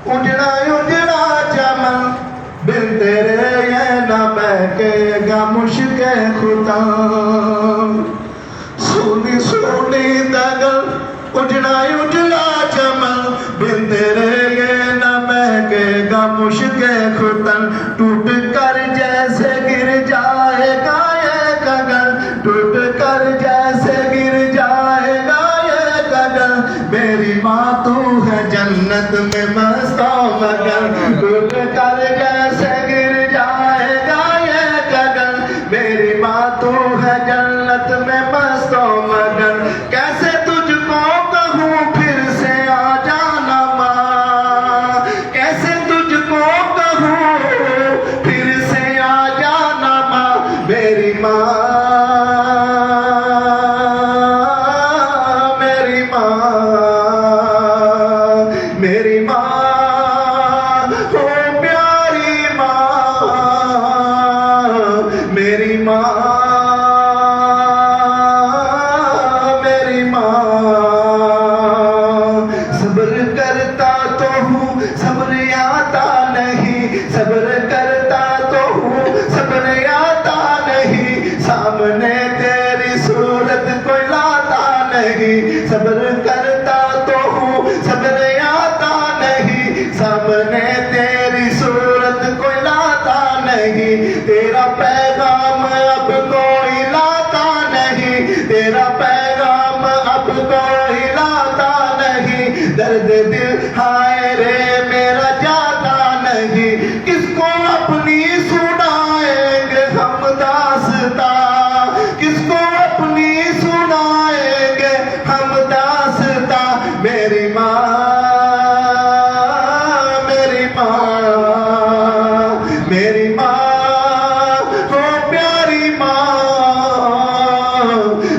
उजड़ा उजड़ा चमन बिन तेरे ये न बहकेगा मुश्क खुदा। सोनी सोनी दगल उजड़ा उजड़ा चमन बिन तेरे ये न बहकेगा मुश्क खुदा। टूट कर जैसे गिर जाएगा ये गगन, टूट कर जैसे गिर जाएगा ये गगन। मेरी माँ तू है जन्नत में मस्तो मगन, टूट कर जैसे गिर जाएगा ये गगन। मेरी माँ तू है जन्नत में मस्तो मगन। कैसे तुझको कहूँ फिर से आ जाना माँ, कैसे तुझको कहूँ फिर से आ जाना माँ। मेरी माँ मेरी माँ मेरी माँ हो प्यारी माँ, मेरी माँ मेरी माँ। सब्र करता तो हूँ सब्र आता नहीं, सब्र करता तो हूँ सब्र आता नहीं। सामने तेरी सूरत कोई लाता नहीं, सब्र करता तो हूँ सब्र आता नहीं। सामने तेरी सूरत कोई लाता नहीं। तेरा पैगाम अब कोई लाता नहीं, तेरा पैगाम अब कोई लाता नहीं। दर्द दिल हाय रे मेरा जाता नहीं, किसको अपनी सुनाएंगे हम दास्ता, किसको अपनी सुनाएंगे हम दास्ता। मेरी माँ मेरी माँ मेरी माँ हो प्यारी माँ,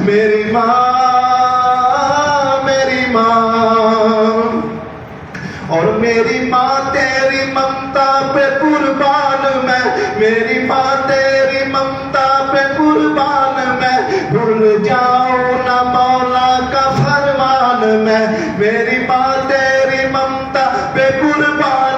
मेरी माँ मेरी माँ। और मेरी माँ तेरी ममता पे कुर्बान मैं, मेरी माँ तेरी ममता पे कुर्बान मैं। भूल जाऊं ना मौला का फरमान मैं, मेरी माँ तेरी ममता पे कुर्बान